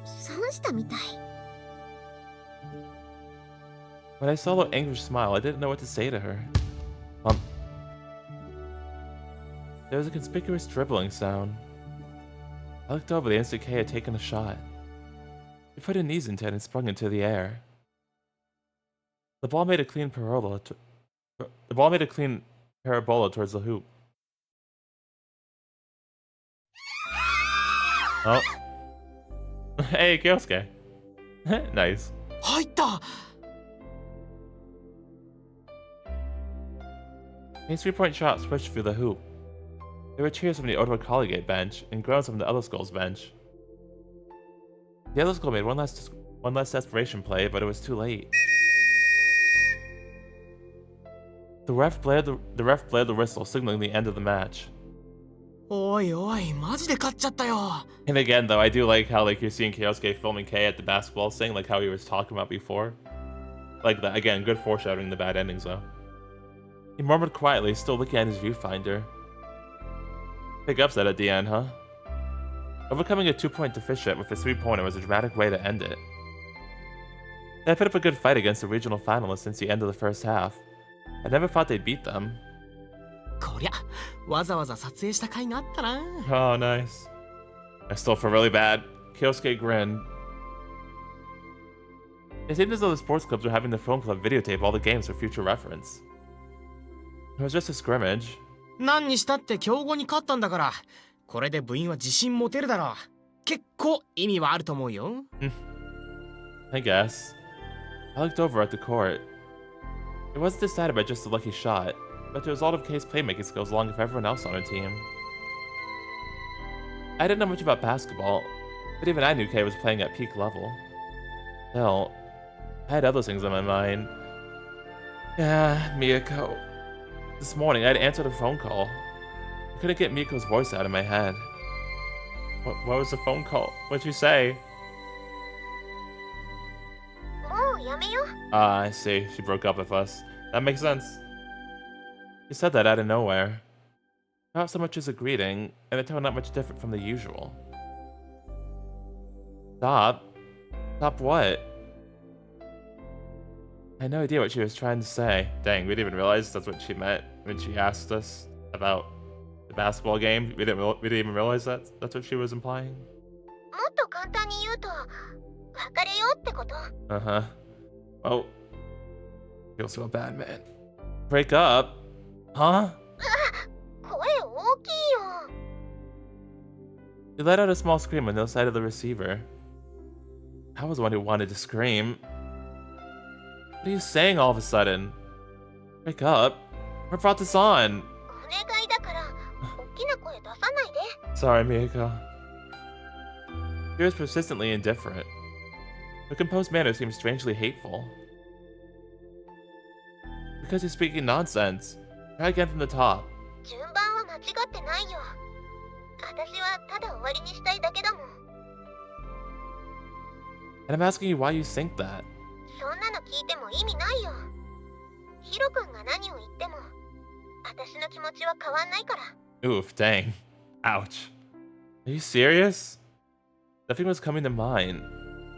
損したみたい。 When I saw the anguished smile, I didn't know what to say to her. There was a conspicuous dribbling sound. I looked over the instant Kay had taken a shot. She put her knees into it and sprung into the air. The ball made a clean parabola. Towards the hoop. Oh. Hey, Kyosuke. Nice. 入った。 A three-point shot swished through the hoop. There were cheers from the Ottawa Collegiate bench and groans from the other school's bench. The other school made one last desperation play, but it was too late. The ref blared the whistle, signaling the end of the match. おいおい、マジで勝っちゃったよ。 And again, though, I do like how like you're seeing Kyosuke filming Kay at the basketball thing, like how he was talking about before. Like that again, good foreshadowing the bad endings though. He murmured quietly, still looking at his viewfinder. Big upset at the end, huh? Overcoming a 2-point deficit with a 3-pointer was a dramatic way to end it. They put up a good fight against the regional finalists since the end of the first half. I never thought they'd beat them. こりゃわざわざ撮影した甲斐があったな。 Oh, nice. I still feel really bad. Kyosuke grinned. It seemed as though the sports clubs were having the film club videotape all the games for future reference. It was just a scrimmage. 何にしたって強豪に勝ったんだから、これで部員は自信持てるだろう。結構意味はあると思うよ。I guess. I looked over at the court. It wasn't decided by just a lucky shot, but the result of Kei's playmaking skills along with everyone else on her team. I didn't know much about basketball, but even I knew Kei was playing at peak level. Still, I had other things on my mind. Yeah, Miyako. This morning, I had answered a phone call. I couldn't get Miko's voice out of my head. What was the phone call? What'd you say? もうやめよ。 Ah, I see. She broke up with us. That makes sense. She said that out of nowhere. Not so much as a greeting, and the tone not much different from the usual. Stop? Stop what? I had no idea what she was trying to say. Dang, we didn't even realize that's what she meant when she asked us about the basketball game. We didn't even realize that's what she was implying. もっと簡単に言うと、別れようってこと。 Uh-huh. Oh. Feel so bad, man. Break up? Huh? 声大きいよ。 She let out a small scream on the other side of the receiver. I was the one who wanted to scream. What are you saying all of a sudden? Break up? What brought this on? お願いだから、大きな声出さないで。 Sorry, Miyako. She was persistently indifferent. Her composed manner seemed strangely hateful. Because you're speaking nonsense. Try again from the top. 順番は間違ってないよ。私はただ終わりにしたいだけだもん。 And I'm asking you why you think that. そんなの聞いても意味ないよ。ヒロ君が何を言っても、私の気持ちは変わんないから。 Oof, dang. Ouch. Are you serious? Nothing was coming to mind.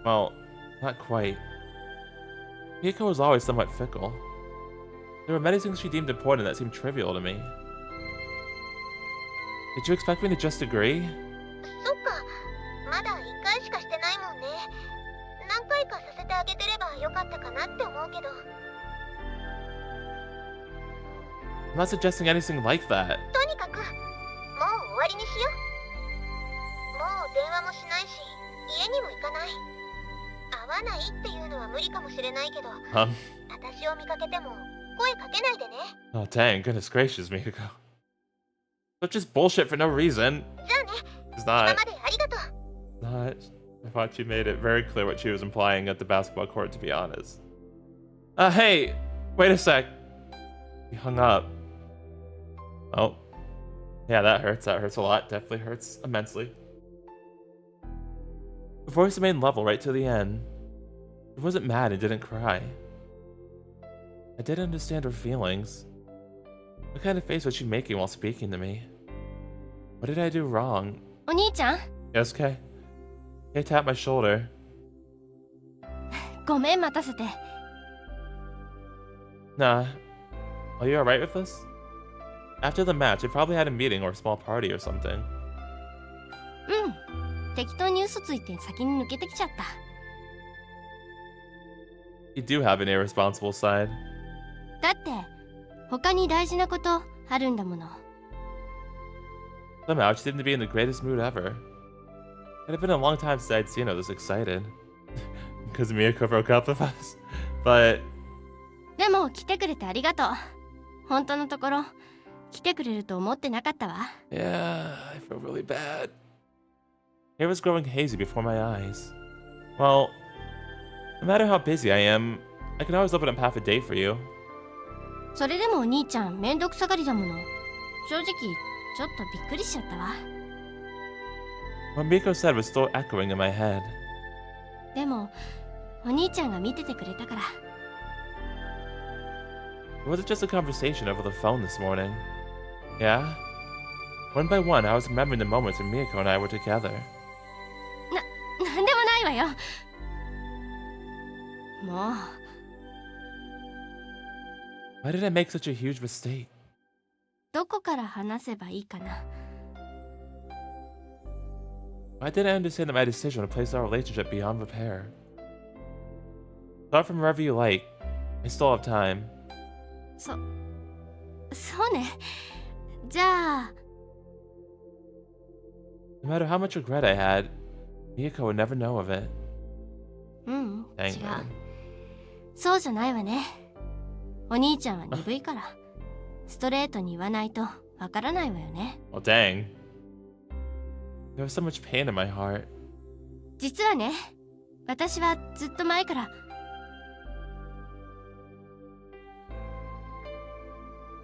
Well, not quite. Miyako was always somewhat fickle. There were many things she deemed important that seemed trivial to me. Did you expect me to just agree? そっか、まだ1回しかしてないもんね。何回かさせてあげてればよかったかなって思うけど。 I'm not suggesting anything like that. とにかく、もう終わりにしよう。もう電話もしないし、家にも行かない。会わないっていうのは無理かもしれないけど、私を見かけても声かけないでね。 Oh, dang. Goodness gracious, Miyako. Such just bullshit for no reason. じゃあね、 It's 今 not. までありがとう。 Not. I thought she made it very clear what she was implying at the basketball court, to be honest. Hey! Wait a sec. He hung up. Oh. Yeah, that hurts. That hurts a lot. Definitely hurts immensely. Her voice remained level right to the end. She wasn't mad and didn't cry. I didn't understand her feelings. What kind of face was she making while speaking to me? What did I do wrong? お兄ちゃん Yes, Kay? Kay tapped my shoulder. ごめん待たせて。 Nah. Are you alright with this? After the match, they probably had a meeting or a small party or something. うん。適当に嘘ついて先に抜けてきちゃった。 You do have an irresponsible side. だって他に大事なことあるんだもの。 Somehow, she seemed to be in the greatest mood ever. It had been a long time since I'd seen her this excited. Because Miyako broke up with us. But でも来てくれてありがとう。本当のところ来てくれると思ってなかったわ。 yeah, I feel really bad. Hair was growing hazy before my eyes. Well, no matter how busy I am, I can always open up half a day for you. それでもお兄ちゃんめんどくさがりだもの。正直ちょっとびっくりしちゃったわ。 What Miko said was still echoing in my head. でもお兄ちゃんが見ててくれたから。 It wasn't just a conversation over the phone this morning. Yeah? One by one, I was remembering the moments when Miyako and I were together. なんでもないわよ。もう Why did I make such a huge mistake? どこから話せばいいかな。 Why didn't I understand that my decision would place our relationship beyond repair? Start from wherever you like. I still have time. そうね。じゃあ No matter how much regret I had, Miyako would never know of it. うん、違 Dang, う。 man. そうじゃないわね。お兄ちゃんは鈍いから、ストレートに言わないとわからないわよね。 Oh, dang. There was so much pain in my heart. 実はね、私はずっと前から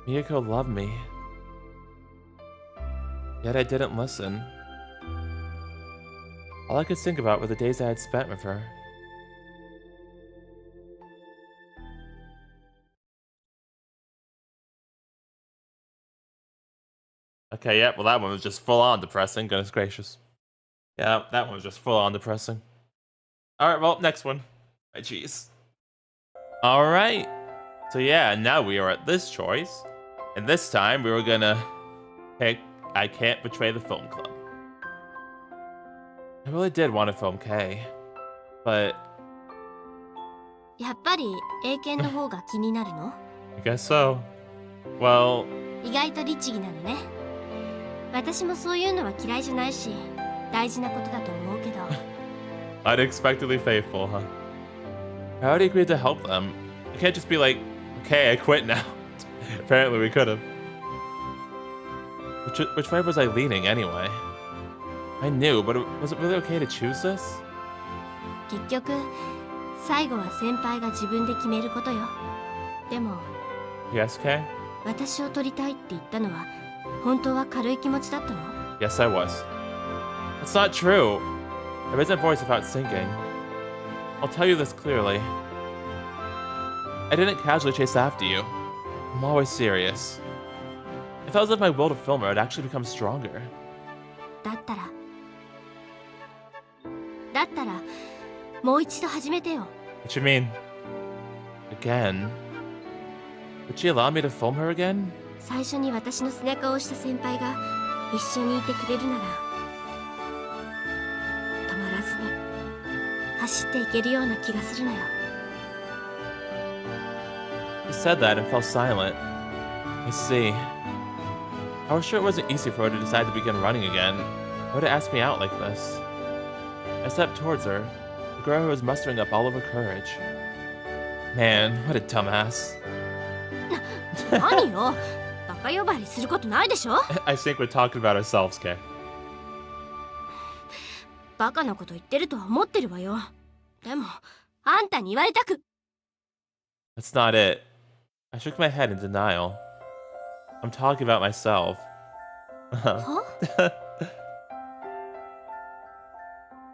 Miyako loved me. Yet I didn't listen. All I could think about were the days I had spent with her. Okay, yeah, well that one was just full on depressing, goodness gracious. Yeah, that one was just full on depressing. Alright, well, next one. Jeez. Alright. So yeah, now we are at this choice. And this time we were gonna pick I Can't Betray the Film Club. I really did want to film K, but やっぱり英検の方が気になるの？ I guess so. Well, 意外と律儀なのね。私もそういうのは嫌いじゃないし、大事なことだと思うけど。 unexpectedly faithful, huh? I already agreed to help them. I can't just be like, okay, I quit now. Apparently we could have. Which way was I leaning anyway? I knew, but was it really okay to choose this? 結局、最後は先輩が自分で決めることよ。でも、 Yes, Kay? 私を撮りたいって言ったのは、本当は軽い気持ちだったの？ Yes, I was. That's not true. I raised my voice without thinking. I'll tell you this clearly. I didn't casually chase after you. I'm always serious. I felt as if my will to film her had actually become stronger. だったら、もう一度始めてよ。 What you mean? Again? Would she allow me to film her again? 最初に私の背中を押した先輩が一緒にいてくれるなら、止まらずに走っていけるような気がするのよ。 She said that and fell silent. I see. I was sure it wasn't easy for her to decide to begin running again, or to ask me out like this. I stepped towards her, the girl who was mustering up all of her courage. Man, what a dumbass. 何よ、バカ呼ばわりすることないでしょ。 I think we're talking about ourselves, Kay. バカなこと言ってるとは思ってるわよ。でも、あんたに言われたく。 That's not it. I shook my head in denial. I'm talking about myself. は？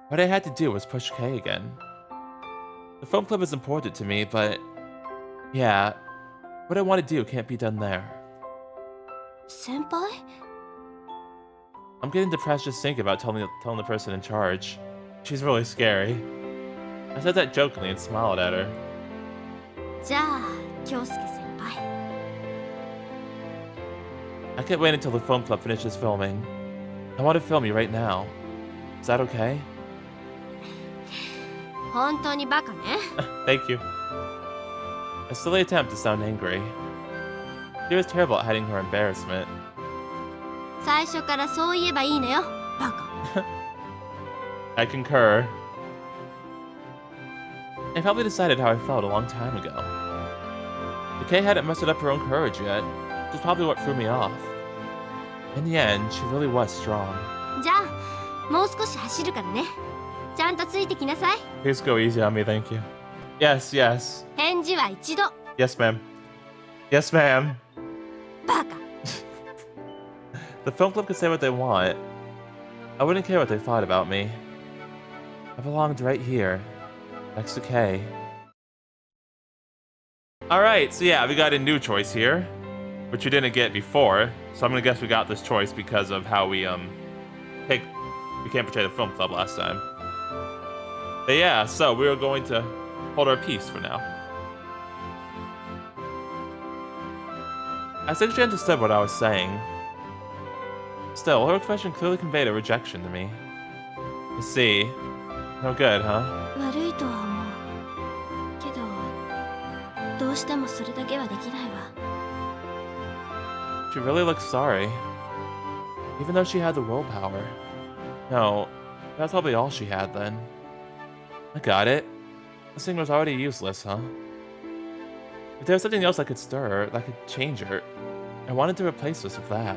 What I had to do was push Kay again. The film club is important to me, but yeah, what I want to do can't be done there. 先輩？ I'm getting depressed just thinking about telling the person in charge. She's really scary. I said that jokingly and smiled at her. じゃあ、京介先輩。 I can't wait until the film club finishes filming. I want to film you right now. Is that okay? 本当にバカね。 Thank you. A silly attempt to sound angry. She was terrible at hiding her embarrassment. 最初からそう言えばいいのよ、バカ。 I concur. I probably decided how I felt a long time ago. The Kay hadn't mustered up her own courage yet, which is probably what threw me off. In the end, she really was strong. じゃあ、もう少し走るからね。ちゃんとついてきなさい。 Please go easy on me, thank you. Yes, yes. 返事は一度。 Yes, ma'am. Yes, ma'am. バカ。 The film club could say what they want. I wouldn't care what they thought about me. I belonged right here, next to Kay. Alright, so yeah, we got a new choice here, which we didn't get before. So I'm gonna guess we got this choice because of how we picked We Can't Betray the Film Club last time. But yeah, so we were going to hold our peace for now. I think she understood what I was saying. Still, her expression clearly conveyed a rejection to me. I see. No good, huh? 悪いとは思うけど、どうしてもそれだけはできないわ。 She really looks sorry. Even though she had the willpower. No, that's probably all she had then. I got it. This thing was already useless, huh? If there was something else that could stir her, that could change her, I wanted to replace this with that.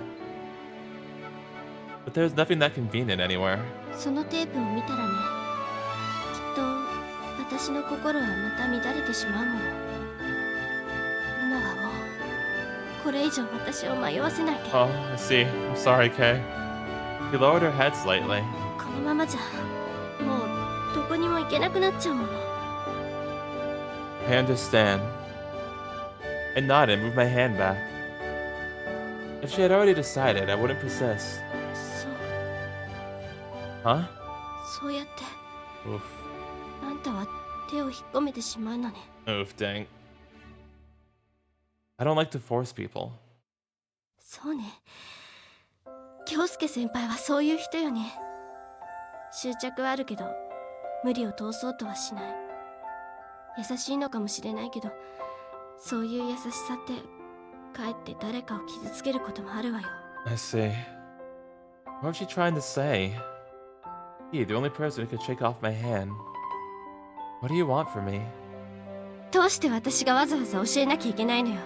But there's nothing that convenient anywhere. そのテープを見たらね、きっと私の心はまた乱れてしまうもの。今はもうこれ以上私を迷わせないで。 Oh, I see. I'm sorry, Kay. He lowered her head slightly. このままじゃもうどこにも行けなくなっちゃうもの。 I understand. I nodded and moved my hand back. If she had already decided, I wouldn't persist. そう Huh? そうやって Oof. あんたは手を引っ込めてしまうのね。 Oof, dang. I don't like to force people. そうね。京介先輩はそういう人よね。執着はあるけど無理を通そうとはしない。優しいのかもしれないけど、そういう優しさってかえって誰かを傷つけることもあるわよ。 I see. What was she trying to say? He, the only person who could shake off my hand. What do you want from me? どうして私がわざわざ教えなきゃいけないのよ。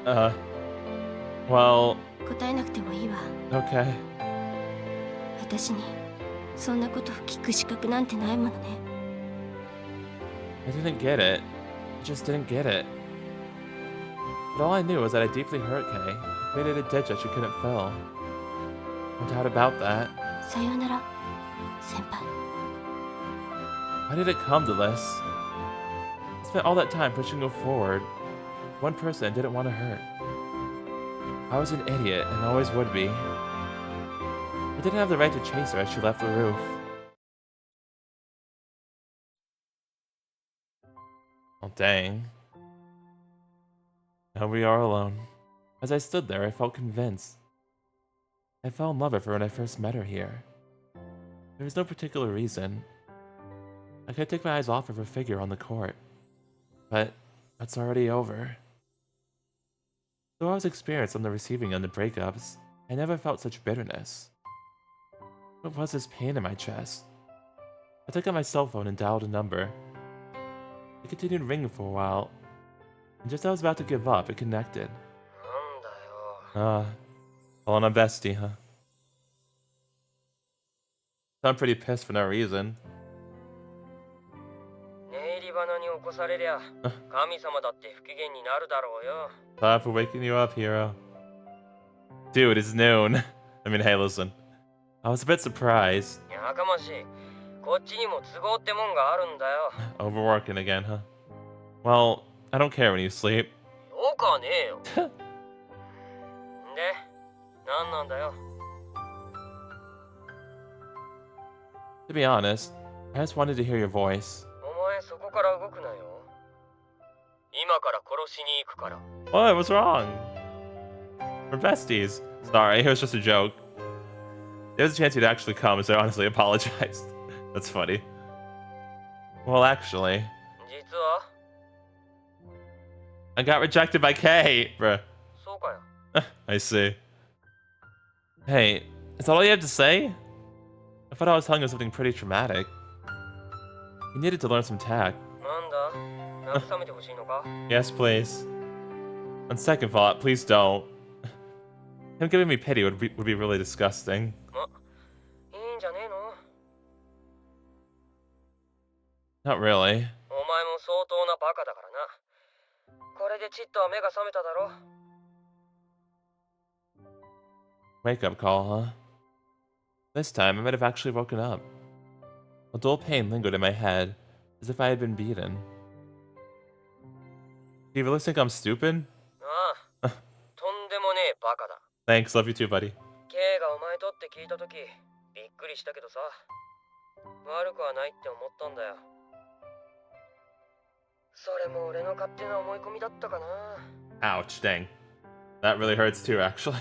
Well, 答えなくてもいいわ。 okay. 私にそんなことを聞く資格なんてないものね。 I didn't get it. I just didn't get it. But all I knew was that I deeply hurt Kay, created a ditch that she couldn't fill. No doubt about that. さようなら、先輩。 Why did it come to this? I spent all that time pushing her forward. One person I didn't want to hurt. I was an idiot and always would be. I didn't have the right to chase her as she left the roof. Oh, dang. Now we are alone. As I stood there, I felt convinced. I fell in love with her when I first met her here. There was no particular reason. I could take my eyes off of her figure on the court. But that's already over. Though I was experienced on the receiving end of breakups, I never felt such bitterness. What was this pain in my chest? I took out my cell phone and dialed a number. It continued ringing for a while, and just as I was about to give up, it connected. Calling a bestie, huh? I'm pretty pissed for no reason. Sorry for waking you up, hero. Dude, it's noon. I mean, hey, listen. I was a bit surprised. Overworking again, huh? Well, I don't care when you sleep. To be honest, I just wanted to hear your voice. What? What's wrong? We're besties. Sorry, it was just a joke. There's a chance you'd actually come, so I honestly apologized. That's funny. Well, actually... I got rejected by Kay, bruh. I see. Hey, is that all you have to say? I thought I was telling you something pretty traumatic. You needed to learn some tact. Yes, please. On second thought, please don't. Him giving me pity would be really disgusting. Not really. Wake-up call, huh? This time, I might have actually woken up. A dull pain lingered in my head, as if I had been beaten. Do you really think I'm stupid? Thanks, love you too, buddy. Ouch, dang. That really hurts too, actually.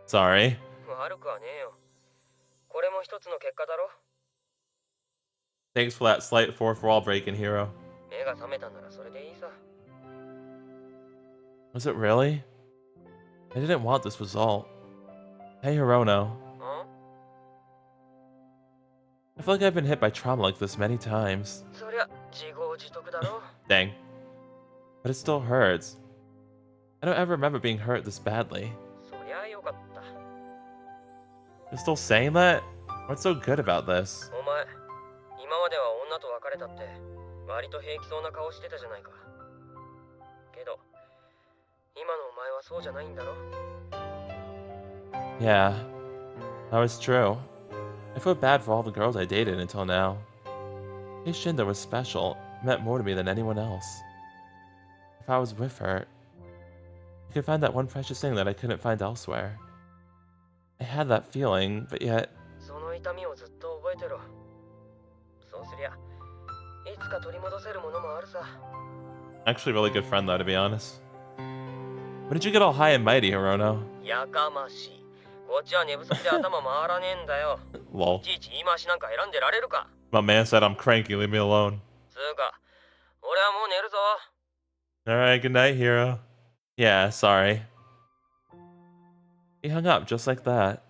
Sorry. Thanks for that slight fourth wall breaking, hero. Was it really? I didn't want this result. Hey, Hirono. I feel like I've been hit by trauma like this many times. Dang. But it still hurts. I don't ever remember being hurt this badly. You're still saying that? What's so good about this? Yeah, that was true. I feel bad for all the girls I dated until now. Hey, Shindo was special, meant more to me than anyone else. If I was with her, I could find that one precious thing that I couldn't find elsewhere. I had that feeling, but yet... Actually, a really good friend though, to be honest. When did you get all high and mighty, Hirono? Lol. My man said I'm cranky, leave me alone. Alright, good night, hero. Yeah, sorry. He hung up just like that.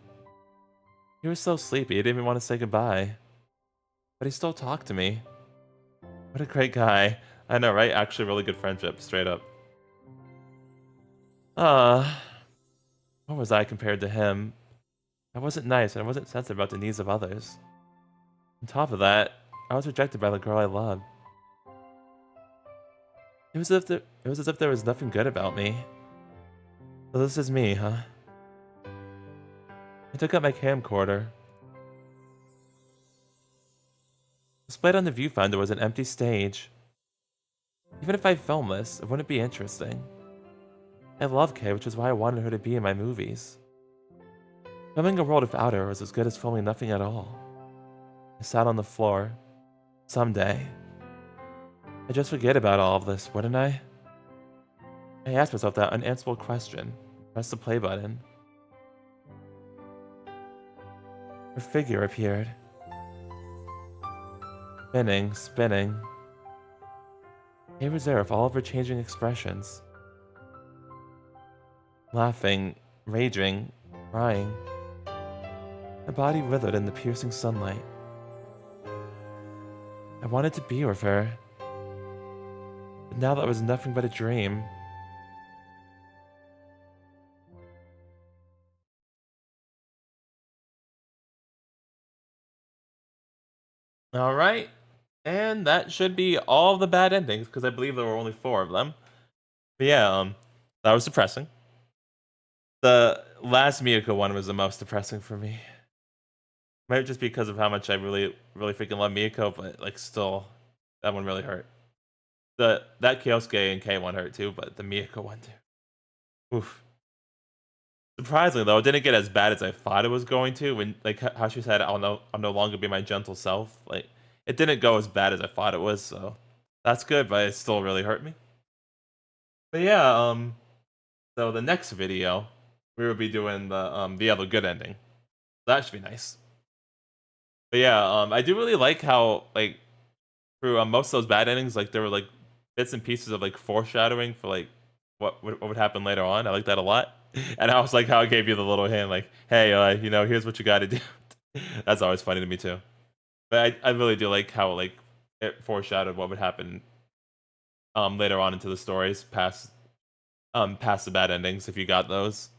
He was so sleepy, he didn't even want to say goodbye. But he still talked to me. What a great guy. I know, right? Actually, really good friendship, straight up. What was I compared to him? I wasn't nice and I wasn't sensitive about the needs of others. On top of that, I was rejected by the girl I loved. It was as if there was nothing good about me. So this is me, huh? I took out my camcorder. Displayed on the viewfinder was an empty stage. Even if I filmed this, it wouldn't be interesting. I love Kay, which is why I wanted her to be in my movies. Filming a world without her was as good as filming nothing at all. I sat on the floor. Someday. I'd just forget about all of this, wouldn't I? I asked myself that unanswerable question. Pressed the play button. Her figure appeared. Spinning, spinning. Kay was there with all of her changing expressions. Laughing, raging, crying. My body withered in the piercing sunlight. I wanted to be with her. But now that was nothing but a dream. Alright. And that should be all of the bad endings, because I believe there were only 4 of them. But yeah, that was depressing. The last Miyako one was the most depressing for me. Might just because of how much I really, really freaking love Miyako, but like still, that one really hurt. That Kyosuke and K one hurt too, but the Miyako one too. Oof. Surprisingly though, it didn't get as bad as I thought it was going to. When like how she said, I'll no longer be my gentle self. Like it didn't go as bad as I thought it was, so that's good, but it still really hurt me. But yeah, so the next video we will be doing the other good ending. That should be nice. But yeah, I do really like how like through most of those bad endings, like there were like bits and pieces of like foreshadowing for like what would happen later on. I like that a lot. And I was like how it gave you the little hint, like, hey, you know, here's what you got to do. That's always funny to me too. But I really do like how like it foreshadowed what would happen later on into the stories past the bad endings if you got those.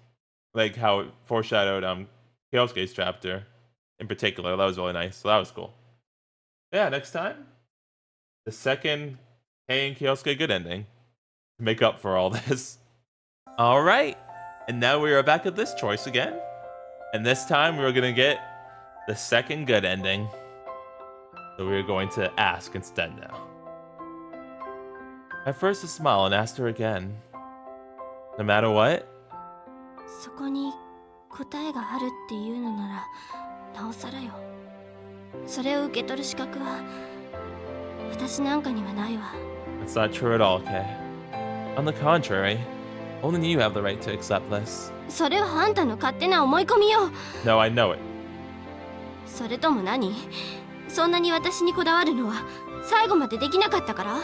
Like how it foreshadowed Kyosuke's chapter in particular. That was really nice. So that was cool. Yeah, next time, the second Kei and Kyosuke good ending to make up for all this. All right, and now we are back at this choice again, and this time we're gonna get the second good ending. So we're going to ask instead now. At first, I smiled and asked her again. No matter what? そこに答えがあるっていうのならなおさらよ。それを受け取る資格は私なんかにはないわ。It's not true at all, Kay. On the contrary, only you have the right to accept this. それはあんたの勝手な思い込みよ。 No, I know it. それとも何？そんなに私にこだわるのは最後までできなかったから？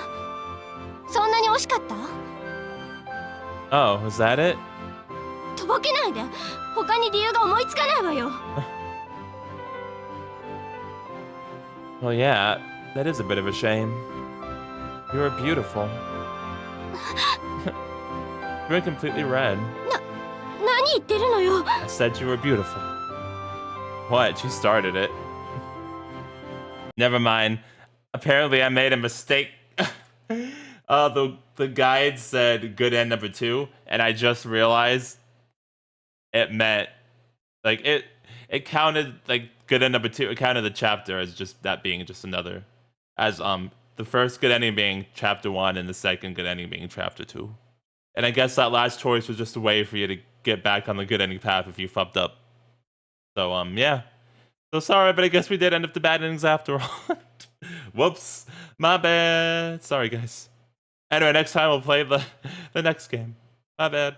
そんなに惜しかった？ Oh, was that it? とぼけないで。他に理由が思いつかないわよ。Well, yeah, that is a bit of a shame. You are beautiful. You're completely red. 何言ってるのよ。 I said you were beautiful. What? You started it. Never mind. Apparently I made a mistake. The guide said good end number 2, and I just realized it meant like it counted like good end number 2. It counted the chapter as just that being just another, as the first good ending being chapter 1 and the second good ending being chapter 2. And I guess that last choice was just a way for you to get back on the good ending path if you fucked up. So yeah. So sorry, but I guess we did end up the bad endings after all. Whoops. My bad. Sorry, guys. Anyway, next time we'll play the next game. My bad.